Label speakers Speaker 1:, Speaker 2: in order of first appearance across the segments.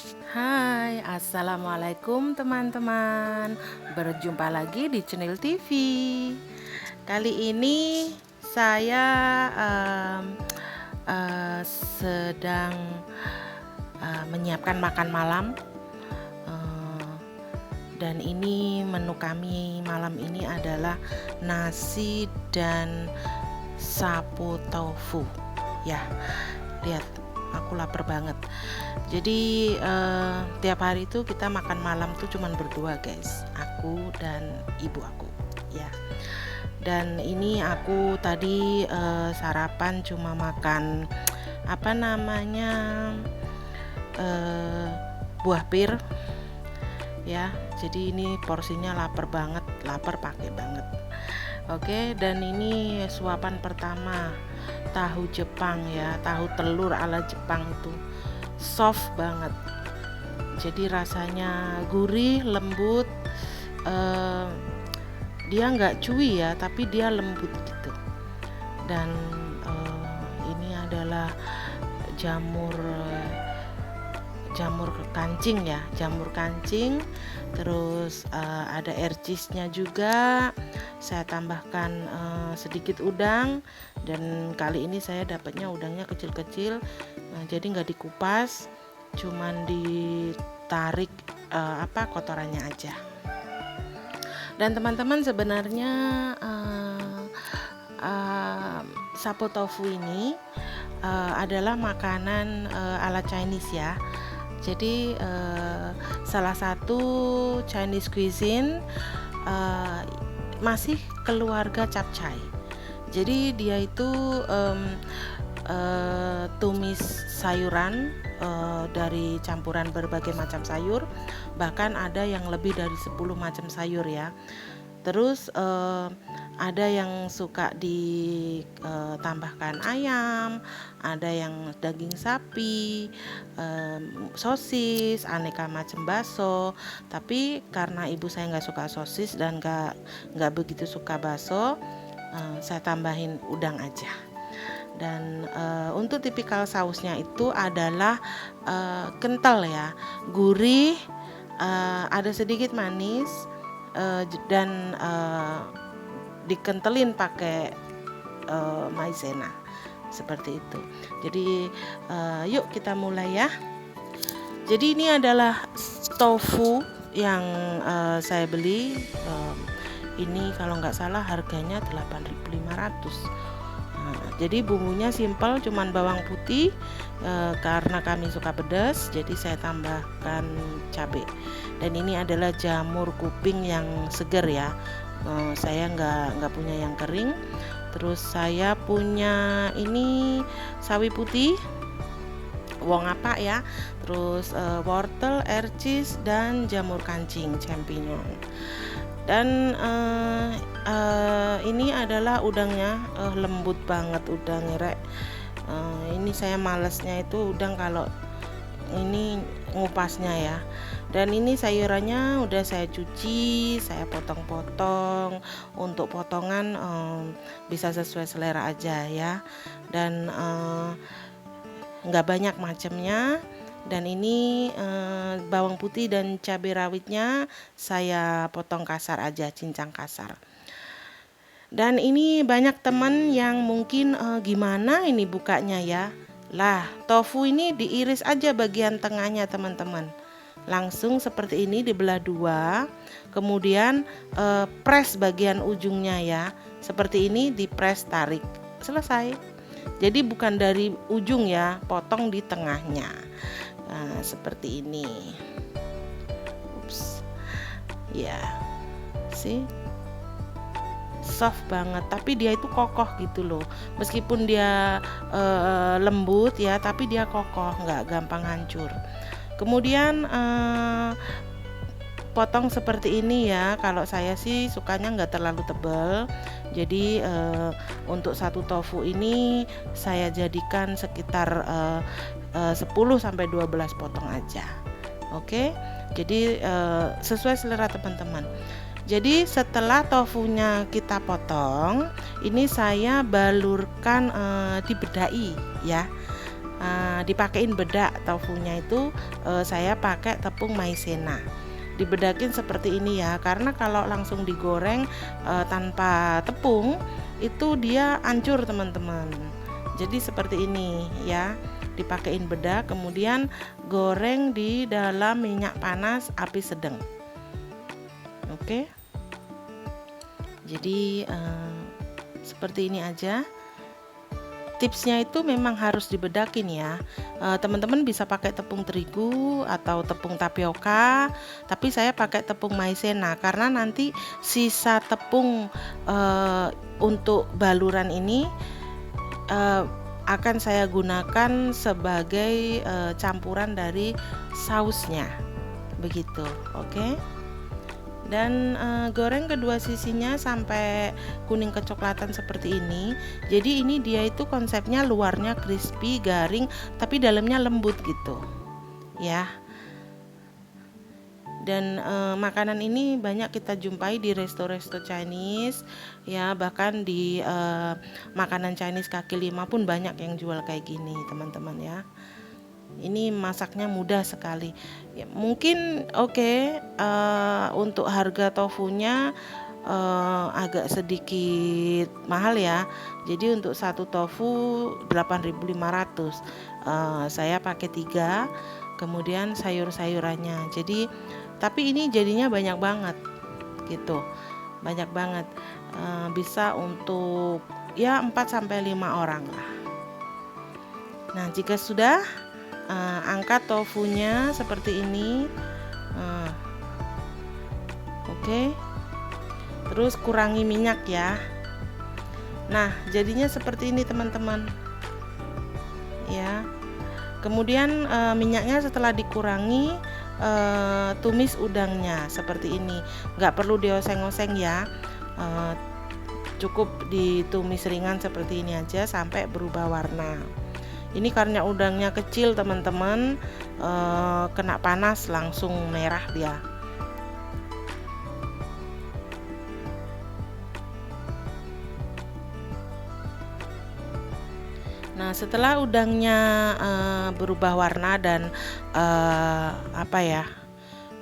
Speaker 1: Hai, assalamualaikum teman-teman. Berjumpa lagi di Channel TV. Kali ini saya em, sedang menyiapkan makan malam. Eh, dan ini menu kami malam ini adalah nasi dan sapu tofu. Ya, lihat, aku lapar banget. Jadi tiap hari itu kita makan malam tuh cuman berdua guys, aku dan ibu aku ya. Dan ini aku tadi sarapan cuma makan apa namanya eh, buah pir ya. Jadi ini porsinya lapar banget, lapar pakai banget. Oke, dan ini suapan pertama tahu Jepang ya, tahu telur ala Jepang itu soft banget. Jadi rasanya gurih, lembut. eh, Dia nggak cuy ya, tapi dia lembut gitu. Dan ini adalah jamur jamur kancing ya, jamur kancing. Terus ada ercisnya juga. Saya tambahkan sedikit udang, dan kali ini saya dapatnya udangnya kecil-kecil. Jadi nggak dikupas, cuman ditarik kotorannya aja. Dan teman-teman, sebenarnya uh, sapo tofu ini adalah makanan ala Chinese ya. Jadi salah satu Chinese cuisine, uh, masih keluarga capcay. Jadi dia itu tumis sayuran dari campuran berbagai macam sayur, bahkan ada yang lebih dari 10 macam sayur ya. Terus ada yang suka ditambahkan ayam, ada yang daging sapi, sosis, aneka macam bakso. Tapi karena ibu saya nggak suka sosis dan nggak begitu suka bakso, saya tambahin udang aja. Dan untuk tipikal sausnya itu adalah kental ya, gurih, ada sedikit manis, dan dikentelin pakai maizena seperti itu. Jadi yuk kita mulai ya. Jadi ini adalah tofu yang saya beli. Ini kalau nggak salah harganya 8.500. Jadi bumbunya simpel, cuman bawang putih. Karena kami suka pedas, jadi saya tambahkan cabai. Dan ini adalah jamur kuping yang segar ya. Saya nggak punya yang kering. Terus saya punya ini sawi putih, wong apa ya. Terus wortel, ercis, dan jamur kancing, champignon. Dan ini adalah udangnya, lembut banget udangnya rek. Ini saya malesnya itu udang kalau ini ngupasnya ya. Dan ini sayurannya udah saya cuci, saya potong-potong. Untuk potongan bisa sesuai selera aja ya. Dan nggak banyak macamnya. Dan ini bawang putih dan cabai rawitnya saya potong kasar aja, cincang kasar. Dan ini banyak teman yang mungkin gimana ini bukanya ya. Lah, tofu ini diiris aja bagian tengahnya teman-teman. Langsung seperti ini dibelah dua. Kemudian press bagian ujungnya ya. Seperti ini, dipres, tarik. Selesai. Jadi bukan dari ujung ya, potong di tengahnya. Nah, seperti ini. Ups. Ya. Sih. Soft banget, tapi dia itu kokoh gitu loh. Meskipun dia lembut ya, tapi dia kokoh, nggak gampang hancur. Kemudian potong seperti ini ya. Kalau saya sih sukanya nggak terlalu tebal. Jadi untuk satu tofu ini saya jadikan sekitar 10-12 potong aja. Oke. Jadi sesuai selera teman-teman. Jadi setelah tofunya kita potong, ini saya balurkan dibedai ya. dipakein bedak tofunya itu, saya pakai tepung maizena. Dibedakin seperti ini ya, karena kalau langsung digoreng tanpa tepung itu dia hancur teman-teman. Jadi seperti ini ya, dipakein bedak, kemudian goreng di dalam minyak panas api sedang. Oke, jadi seperti ini aja. Tipsnya itu memang harus dibedakin ya. Teman-teman bisa pakai tepung terigu atau tepung tapioka, tapi saya pakai tepung maizena karena nanti sisa tepung untuk baluran ini akan saya gunakan sebagai campuran dari sausnya, begitu. Oke. Dan goreng kedua sisinya sampai kuning kecoklatan seperti ini. Jadi ini dia itu konsepnya luarnya crispy garing tapi dalamnya lembut gitu ya. Dan makanan ini banyak kita jumpai di resto-resto Chinese ya, bahkan di makanan Chinese kaki lima pun banyak yang jual kayak gini teman-teman ya. Ini masaknya mudah sekali ya, mungkin untuk harga tofunya agak sedikit mahal ya. Jadi untuk satu tofu 8.500, saya pakai 3, kemudian sayur-sayurannya. Jadi tapi ini jadinya banyak banget gitu, banyak banget, bisa untuk ya 4-5 orang lah. Nah jika sudah angkat tofunya seperti ini, oke. Terus kurangi minyak ya. Nah jadinya seperti ini teman-teman ya. Kemudian minyaknya setelah dikurangi, tumis udangnya seperti ini, nggak perlu dioseng-oseng ya, cukup ditumis ringan seperti ini aja sampai berubah warna. Ini karena udangnya kecil teman-teman, kena panas langsung merah dia. Nah setelah udangnya berubah warna dan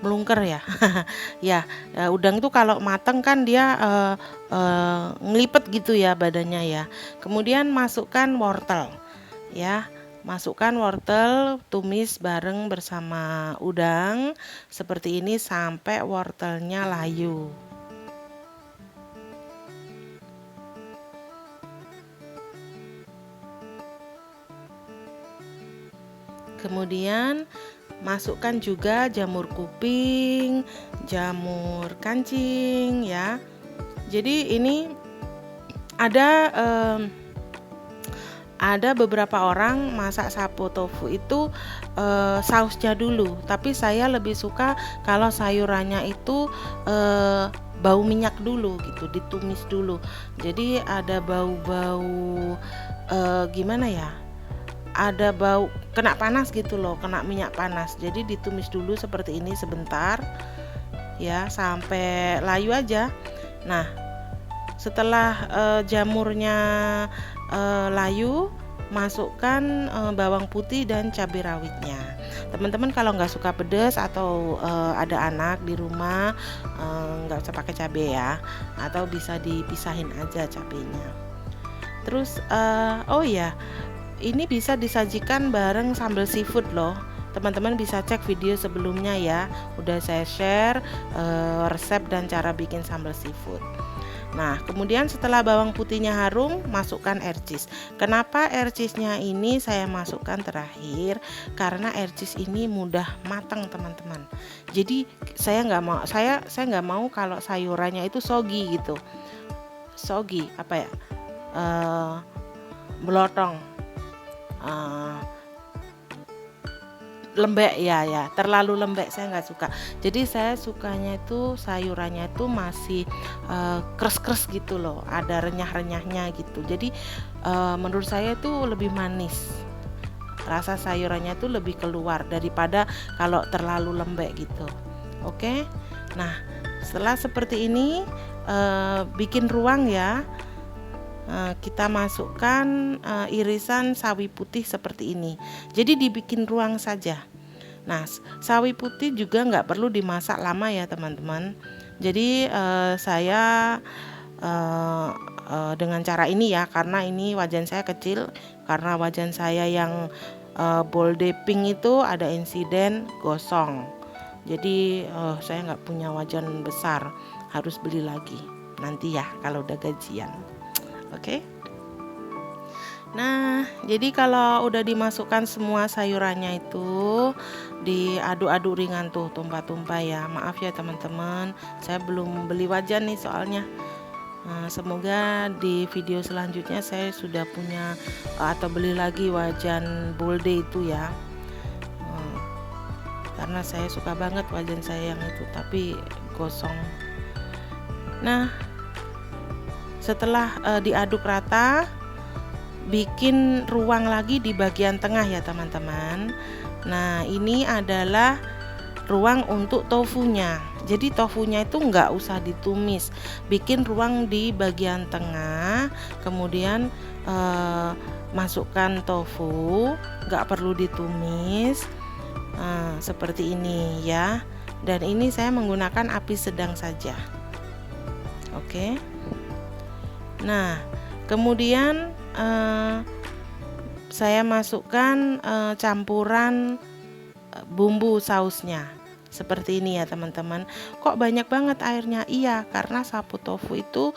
Speaker 1: melungker ya ya, udang itu kalau mateng kan dia ngelipet gitu ya badannya ya. Kemudian masukkan wortel ya, masukkan wortel, tumis bareng bersama udang seperti ini sampai wortelnya layu. Kemudian masukkan juga jamur kuping, jamur kancing ya. Jadi ini ada beberapa orang masak sapo tofu itu sausnya dulu, tapi saya lebih suka kalau sayurannya itu bau minyak dulu gitu, ditumis dulu. Jadi ada bau-bau gimana ya? Ada bau kena panas gitu loh, kena minyak panas. Jadi ditumis dulu seperti ini sebentar ya, sampai layu aja. Nah setelah jamurnya layu, masukkan bawang putih dan cabai rawitnya. Teman-teman kalau nggak suka pedas atau ada anak di rumah, nggak usah pakai cabai ya, atau bisa dipisahin aja cabainya. Terus oh ya, ini bisa disajikan bareng sambal seafood loh. Teman-teman bisa cek video sebelumnya ya, udah saya share resep dan cara bikin sambal seafood. Nah kemudian setelah bawang putihnya harum, masukkan air cheese. Kenapa air cheese-nya ini saya masukkan terakhir? Karena air cheese ini mudah matang teman-teman. Jadi saya nggak mau kalau sayurannya itu soggy gitu, soggy apa ya, melotong, lembek ya, terlalu lembek saya nggak suka. Jadi saya sukanya itu sayurannya itu masih kres-kres gitu loh, ada renyah-renyahnya gitu. Jadi menurut saya itu lebih manis, rasa sayurannya itu lebih keluar daripada kalau terlalu lembek gitu. Oke, nah setelah seperti ini bikin ruang ya. kita masukkan irisan sawi putih seperti ini. Jadi dibikin ruang saja. Nah, sawi putih juga nggak perlu dimasak lama ya teman-teman. Jadi saya dengan cara ini ya, karena ini wajan saya kecil, karena wajan saya yang bolde pink itu ada insiden gosong. Jadi saya nggak punya wajan besar, harus beli lagi nanti ya kalau udah gajian. Oke. Nah, jadi kalau udah dimasukkan semua sayurannya itu diaduk-aduk ringan tuh, tumpah-tumpah ya. Maaf ya teman-teman, saya belum beli wajan nih soalnya. Semoga di video selanjutnya saya sudah punya atau beli lagi wajan bolde itu ya. Karena saya suka banget wajan saya yang itu, tapi gosong. Nah, setelah diaduk rata, bikin ruang lagi di bagian tengah ya teman-teman. Nah, ini adalah ruang untuk tofunya. Jadi tofunya itu nggak usah ditumis, bikin ruang di bagian tengah, kemudian masukkan tofu, nggak perlu ditumis. Seperti ini ya. Dan ini saya menggunakan api sedang saja. Oke. Nah, kemudian saya masukkan campuran bumbu sausnya seperti ini ya teman-teman. Kok banyak banget airnya? Iya, karena sapu tofu itu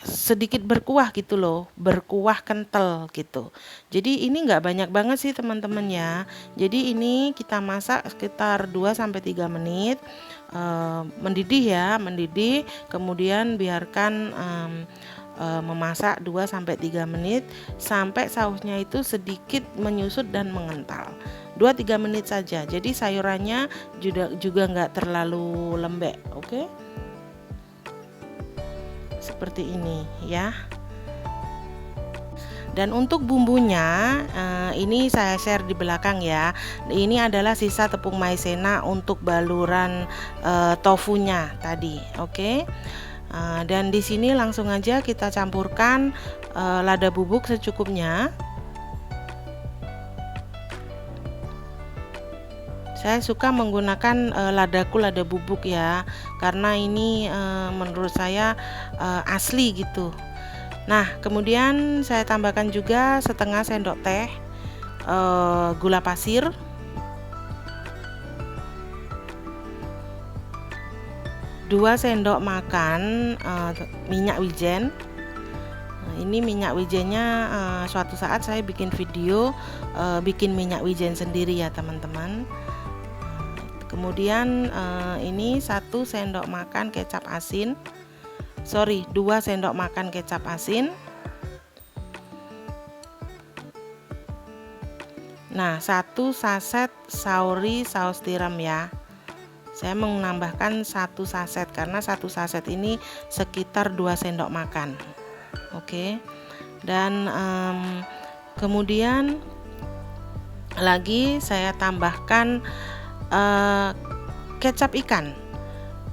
Speaker 1: sedikit berkuah gitu loh, berkuah kental gitu. Jadi ini nggak banyak banget sih teman-teman ya. Jadi ini kita masak sekitar 2-3 menit, mendidih ya, mendidih, kemudian biarkan memasak 2-3 menit sampai sausnya itu sedikit menyusut dan mengental. 2-3 menit saja. Jadi sayurannya juga nggak terlalu lembek, oke? Seperti ini ya. Dan untuk bumbunya ini saya share di belakang ya. Ini adalah sisa tepung maizena untuk baluran tofunya tadi, oke? Dan di sini langsung aja kita campurkan lada bubuk secukupnya. Saya suka menggunakan lada bubuk ya, karena ini menurut saya asli gitu. Nah, kemudian saya tambahkan juga setengah sendok teh gula pasir, 2 sendok makan minyak wijen. Ini minyak wijennya suatu saat saya bikin video bikin minyak wijen sendiri ya teman-teman. Kemudian ini 1 sendok makan kecap asin, 2 sendok makan kecap asin. Nah, 1 saset sauri saus tiram ya. Saya menambahkan 1 saset karena 1 saset ini sekitar 2 sendok makan. Oke. Dan kemudian lagi saya tambahkan kecap ikan,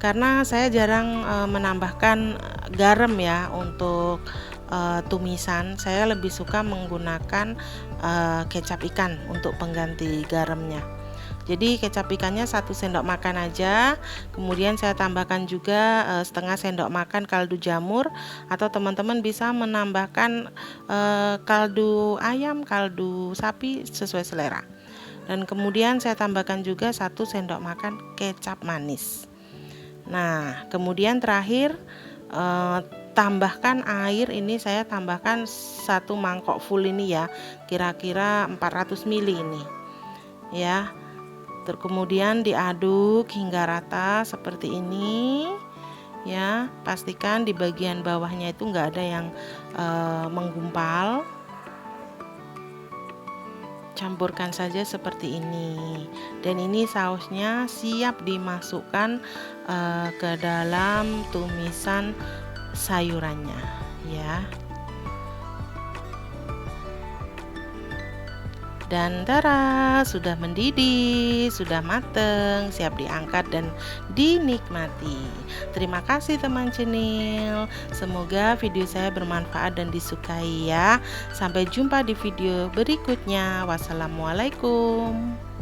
Speaker 1: karena saya jarang menambahkan garam ya untuk tumisan. Saya lebih suka menggunakan kecap ikan untuk pengganti garamnya. Jadi kecap ikannya 1 sendok makan aja. Kemudian saya tambahkan juga setengah sendok makan kaldu jamur, atau teman-teman bisa menambahkan kaldu ayam, kaldu sapi sesuai selera. Dan kemudian saya tambahkan juga 1 sendok makan kecap manis. Nah, kemudian terakhir tambahkan air. Ini saya tambahkan 1 mangkok full ini ya, kira-kira 400 ml ini ya. Kemudian diaduk hingga rata seperti ini ya. Pastikan di bagian bawahnya itu nggak ada yang menggumpal. Campurkan saja seperti ini, dan ini sausnya siap dimasukkan ke dalam tumisan sayurannya ya. Dan tara, sudah mendidih, sudah mateng, siap diangkat dan dinikmati. Terima kasih teman Cenil. Semoga video saya bermanfaat dan disukai ya. Sampai jumpa di video berikutnya. Wassalamualaikum.